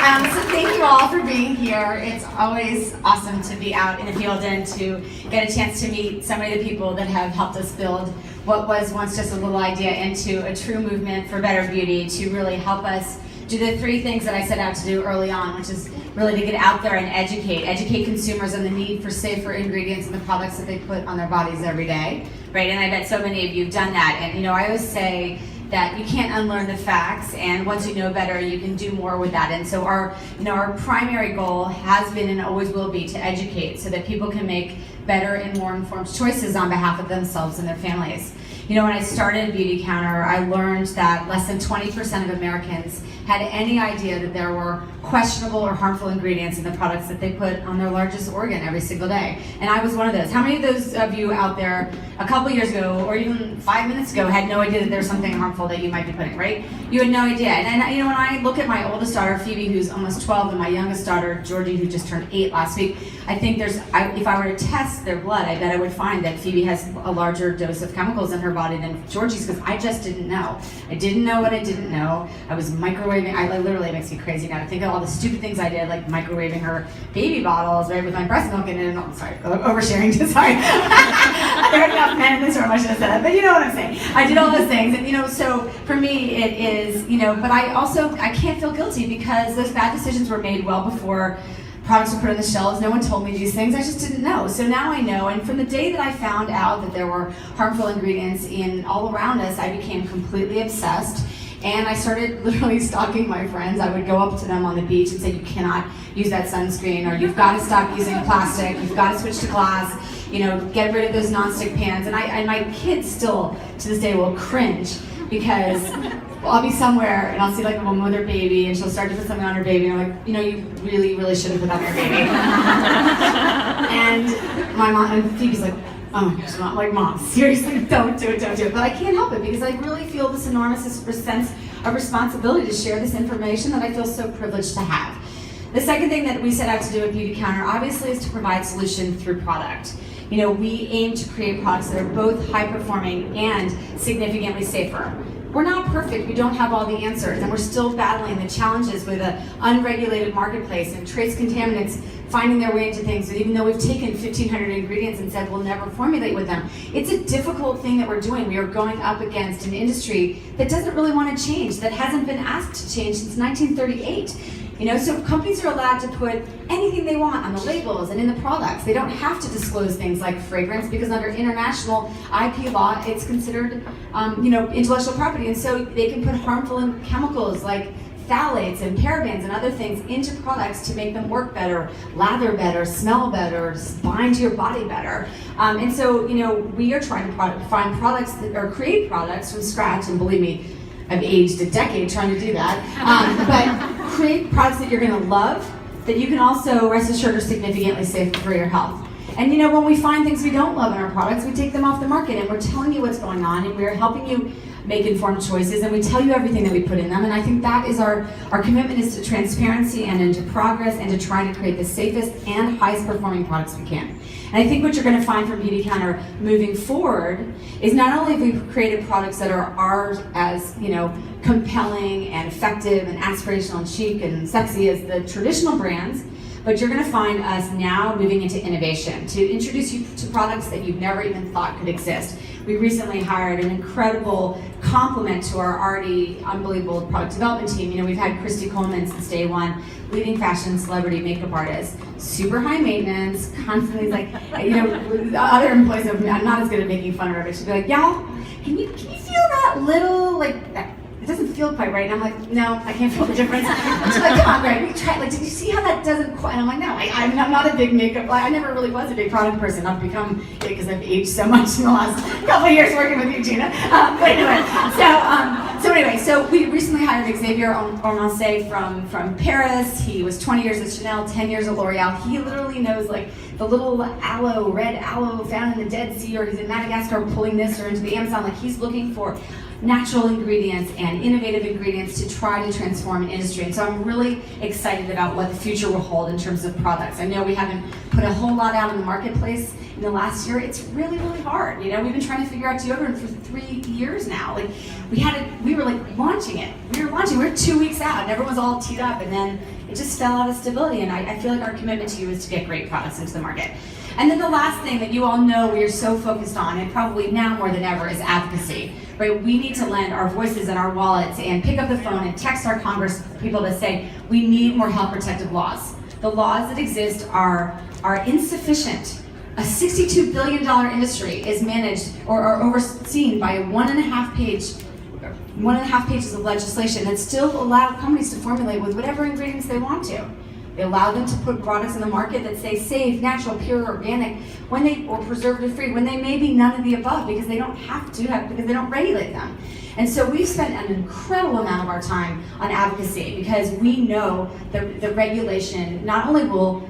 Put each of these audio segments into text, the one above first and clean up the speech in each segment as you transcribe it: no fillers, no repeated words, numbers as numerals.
So thank you all for being here. It's always awesome to be out in the field and to get a chance to meet so many of the people that have helped us build what was once just a little idea into a true movement for better beauty, to really help us do the three things that I set out to do early on, which is really to get out there and educate consumers on the need for safer ingredients in the products that they put on their bodies every day, right? And I bet so many of you have done that. And I always say that you can't unlearn the facts, and once you know better, you can do more with that. And so our primary goal has been and always will be to educate so that people can make better and more informed choices on behalf of themselves and their families. When I started Beauty Counter, I learned that less than 20% of Americans had any idea that there were questionable or harmful ingredients in the products that they put on their largest organ every single day. And I was one of those. How many of those of you out there a couple years ago or even 5 minutes ago had no idea that there was something harmful that you might be putting, right? You had no idea. And when I look at my oldest daughter, Phoebe, who's almost 12, and my youngest daughter, Georgie, who just turned 8 last week, I think if I were to test their blood, I bet I would find that Phoebe has a larger dose of chemicals in her body than Georgie's, because I just didn't know. I didn't know what I didn't know. I was microwaving. Literally, it makes me crazy now to think of all the stupid things I did, like microwaving her baby bottles, right, with my breast milk in it. And sorry, oversharing. Sorry. There are enough men in this room, I should have said that, but you know what I'm saying. I did all those things, and so for me it is, but I can't feel guilty because those bad decisions were made well before products were put on the shelves. No one told me these things. I just didn't know. So now I know. And from the day that I found out that there were harmful ingredients in all around us, I became completely obsessed. And I started literally stalking my friends. I would go up to them on the beach and say, you cannot use that sunscreen, or you've got to stop using plastic, you've got to switch to glass, get rid of those nonstick pans. And my kids still, to this day, will cringe because I'll be somewhere and I'll see like a woman with her baby and she'll start to put something on her baby and I'm like, you really, really shouldn't put that on your baby. And my mom, and Phoebe's like, oh my gosh, I'm like, Mom, seriously, don't do it. But I can't help it because I really feel this enormous sense of responsibility to share this information that I feel so privileged to have. The second thing that we set out to do at Beauty Counter, obviously, is to provide solution through product. We aim to create products that are both high-performing and significantly safer. We're not perfect, we don't have all the answers, and we're still battling the challenges with an unregulated marketplace and trace contaminants finding their way into things. And even though we've taken 1,500 ingredients and said we'll never formulate with them, it's a difficult thing that we're doing. We are going up against an industry that doesn't really want to change, that hasn't been asked to change since 1938. So companies are allowed to put anything they want on the labels and in the products. They don't have to disclose things like fragrance because under international IP law, it's considered, intellectual property. And so they can put harmful chemicals like phthalates and parabens and other things into products to make them work better, lather better, smell better, bind to your body better. And so, we are trying to find products or create products from scratch, and believe me, I've aged a decade trying to do that, but create products that you're going to love, that you can also rest assured are significantly safe for your health. And when we find things we don't love in our products, we take them off the market, and we're telling you what's going on, and we're helping you make informed choices, and we tell you everything that we put in them. And I think that is our commitment is to transparency and into progress and to try to create the safest and highest performing products we can. And I think what you're going to find from Beauty Counter moving forward is not only have we created products that are ours as, compelling and effective and aspirational and chic and sexy as the traditional brands, but you're going to find us now moving into innovation to introduce you to products that you've never even thought could exist. We recently hired an incredible complement to our already unbelievable product development team. We've had Christy Coleman since day one, leading fashion celebrity makeup artist, super high maintenance, constantly other employees I'm not as good at making fun of her, but she'd be like, y'all, can you feel that little, it doesn't feel quite right. And I'm like, no, I can't feel the difference. And she's like, come on, Greg, we tried. Did you see how that doesn't quite? And I'm like, no, I'm not a big makeup. I never really was a big product person. I've become it because I've aged so much in the last couple of years working with you, Gina. So we recently hired Xavier Ormancé from Paris. He was 20 years at Chanel, 10 years at L'Oreal. He literally knows the little red aloe found in the Dead Sea, or he's in Madagascar pulling this, or into the Amazon. He's looking for natural ingredients and innovative ingredients to try to transform an industry. And so I'm really excited about what the future will hold in terms of products. I know we haven't put a whole lot out in the marketplace in the last year. It's really, really hard. You know, we've been trying to figure out deodorant for 3 years now. Like, we were like launching it. We're 2 weeks out and everyone's all teed up, and then it just fell out of stability. And I feel like our commitment to you is to get great products into the market. And then the last thing that you all know we are so focused on, and probably now more than ever, is advocacy, right? We need to lend our voices and our wallets and pick up the phone and text our Congress people to say, we need more health protective laws. The laws that exist are insufficient. A $62 billion industry is managed or overseen by 1.5 pages of legislation that still allow companies to formulate with whatever ingredients they want to. They allow them to put products in the market that say safe, natural, pure, organic, or preservative-free, when they may be none of the above because they don't have to because they don't regulate them. And so we've spent an incredible amount of our time on advocacy because we know that the regulation not only will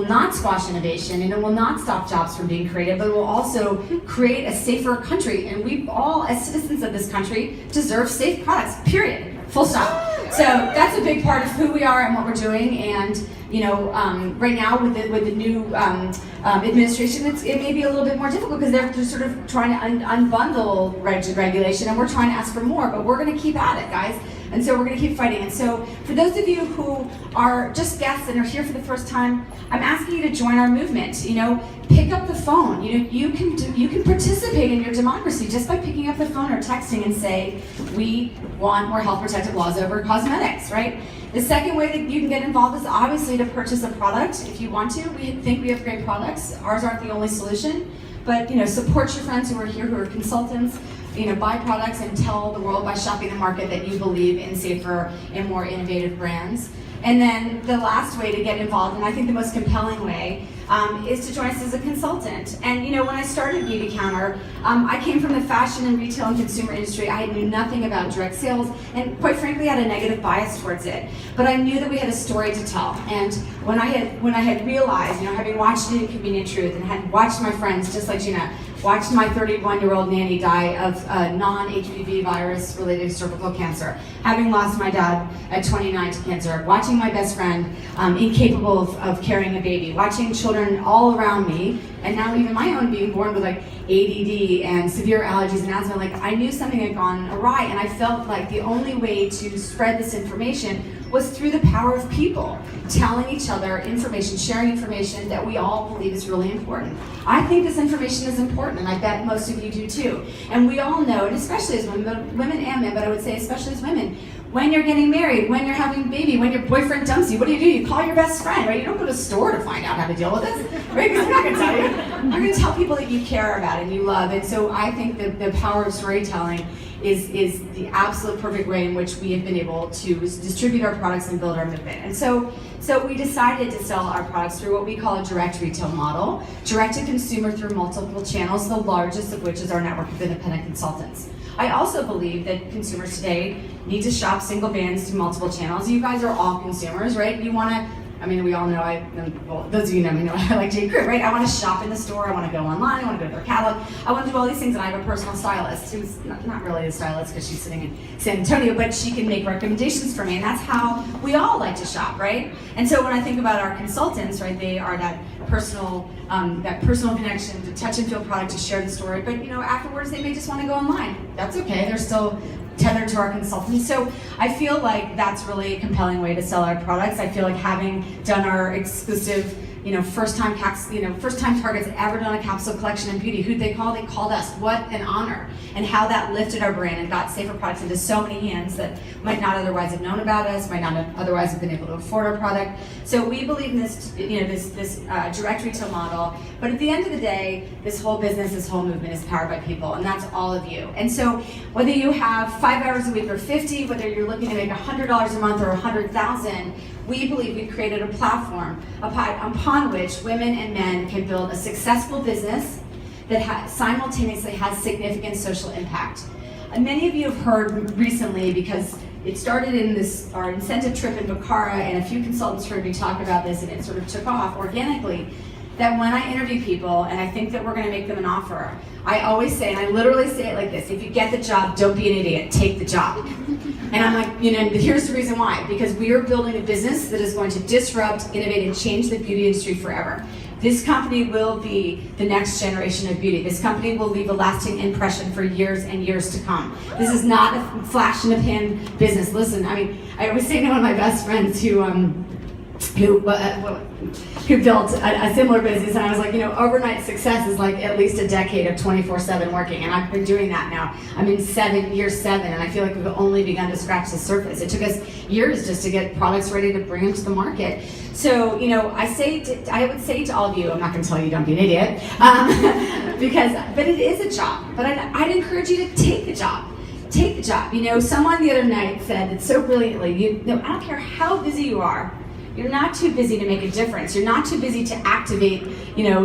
not squash innovation and it will not stop jobs from being created, but it will also create a safer country. And we all, as citizens of this country, deserve safe products, period. Full stop. So that's a big part of who we are and what we're doing. And right now with the new administration, it may be a little bit more difficult because they're just sort of trying to unbundle regulation, and we're trying to ask for more. But we're going to keep at it, guys. And so we're going to keep fighting. And so for those of you who are just guests and are here for the first time, I'm asking you to join our movement. Pick up the phone. You can participate in your democracy just by picking up the phone or texting and say, we want more health protective laws over cosmetics, right? The second way that you can get involved is obviously to purchase a product if you want to. We think we have great products. Ours aren't the only solution, but support your friends who are here who are consultants. Buy products and tell the world by shopping the market that you believe in safer and more innovative brands. And then the last way to get involved, and I think the most compelling way, is to join us as a consultant. And when I started Beauty Counter, I came from the fashion and retail and consumer industry. I knew nothing about direct sales, and quite frankly, had a negative bias towards it. But I knew that we had a story to tell. And when I had realized, having watched Inconvenient Truth and had watched my friends, just like Gina, watched my 31-year-old nanny die of non-HPV virus-related cervical cancer, having lost my dad at 29 to cancer, watching my best friend incapable of carrying a baby, watching children all around me, and now even my own being born with like ADD and severe allergies and asthma, I knew something had gone awry, and I felt like the only way to spread this information was through the power of people, telling each other information, sharing information that we all believe is really important. I think this information is important, and I bet most of you do too. And we all know, and especially as women and men, but I would say especially as women, when you're getting married, when you're having a baby, when your boyfriend dumps you, what do? You call your best friend, right? You don't go to a store to find out how to deal with this, right? Because I'm not gonna tell you. You're gonna tell people that you care about and you love. And so I think that the power of storytelling is the absolute perfect way in which we have been able to distribute our products and build our movement. And so we decided to sell our products through what we call a direct retail model, direct to consumer through multiple channels, the largest of which is our network of independent consultants. I also believe that consumers today need to shop single brands through multiple channels. You guys are all consumers, right? You want to, we all know, those of you know me know I like J. Crew, right? I want to shop in the store, I want to go online, I want to go to their catalog, I want to do all these things, and I have a personal stylist who's not really a stylist because she's sitting in San Antonio, but she can make recommendations for me, and that's how we all like to shop, right? And so when I think about our consultants, right, they are that personal connection to touch and feel product, to share the story, but afterwards they may just want to go online. That's okay, they're still tethered to our consultants. So I feel like that's really a compelling way to sell our products. I feel like having done our exclusive, first time targets ever done a capsule collection in beauty, who'd they call? They called us. What an honor. And how that lifted our brand and got safer products into so many hands that might not otherwise have known about us, might not have otherwise have been able to afford our product. So we believe in this, this direct retail model. But at the end of the day, this whole business, this whole movement is powered by people, and that's all of you. And so whether you have 5 hours a week or 50, whether you're looking to make $100 a month or $100,000, we believe we've created a platform upon which women and men can build a successful business that simultaneously has significant social impact. And many of you have heard recently, because it started in our incentive trip in Bukhara, and a few consultants heard me talk about this, and it sort of took off organically. that when I interview people and I think that we're gonna make them an offer, I always say, and I literally say it like this: if you get the job, don't be an idiot, take the job. And I'm like, here's the reason why. Because we are building a business that is going to disrupt, innovate, and change the beauty industry forever. This company will be the next generation of beauty. This company will leave a lasting impression for years and years to come. This is not a flash in the pan business. Listen, I was saying to one of my best friends who built a similar business, and I was like, overnight success is like at least a decade of 24/7 working, and I've been doing that now. I'm in year seven, and I feel like we've only begun to scratch the surface. It took us years just to get products ready to bring them to the market. So, I would say to all of you, I'm not going to tell you don't be an idiot, but it is a job. But I'd encourage you to take the job. Take the job. Someone the other night said it so brilliantly. I don't care how busy you are. You're not too busy to make a difference. You're not too busy to activate,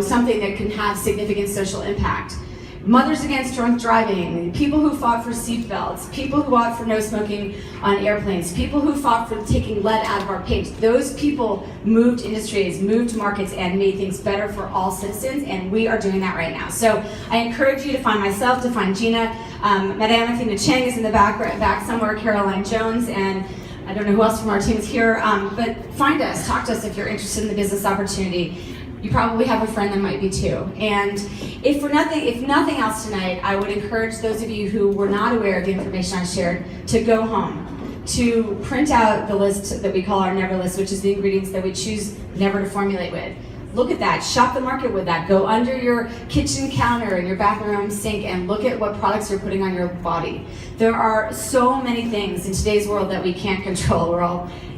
something that can have significant social impact. Mothers Against Drunk Driving, people who fought for seatbelts, people who fought for no smoking on airplanes, people who fought for taking lead out of our paint. Those people moved industries, moved markets, and made things better for all citizens, and we are doing that right now. So I encourage you to find myself, to find Gina. Madame Athena Chang is in the back somewhere, Caroline Jones, and I don't know who else from our team is here, but find us, talk to us if you're interested in the business opportunity. You probably have a friend that might be too. And if nothing else tonight, I would encourage those of you who were not aware of the information I shared to go home, to print out the list that we call our never list, which is the ingredients that we choose never to formulate with. Look at that, shop the market with that. Go under your kitchen counter and your bathroom sink and look at what products you're putting on your body. There are so many things in today's world that we can't control.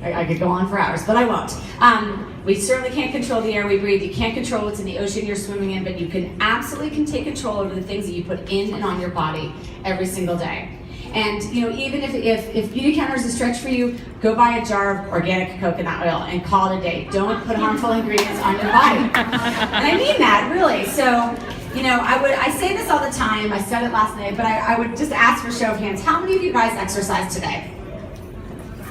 I could go on for hours, but I won't. We certainly can't control the air we breathe. You can't control what's in the ocean you're swimming in, but you can absolutely take control over the things that you put in and on your body every single day. And even if beauty counter is a stretch for you, go buy a jar of organic coconut oil and call it a day. Don't put harmful ingredients on your body. And I mean that, really. So, I say this all the time. I said it last night, but I would just ask for a show of hands. How many of you guys exercise today?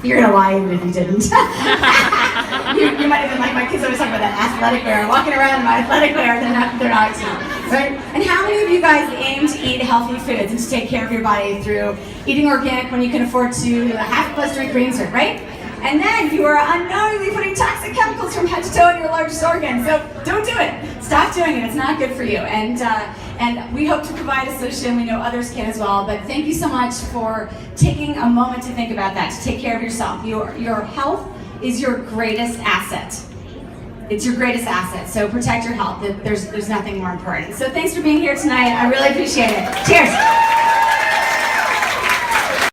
You're gonna lie even if you didn't. you might have been like my kids always talk about that athletic wear, walking around in my athletic wear, they're not right? And how many of you guys aim to eat healthy foods and to take care of your body through eating organic when you can afford to, half a plus drink green syrup, right? And then you are unknowingly putting toxic chemicals from head to toe in your largest organ. So don't do it. Stop doing it. It's not good for you. And we hope to provide a solution. We know others can as well. But thank you so much for taking a moment to think about that, to take care of yourself. Your health is your greatest asset. It's your greatest asset. So protect your health. There's nothing more important. So thanks for being here tonight. I really appreciate it. Cheers.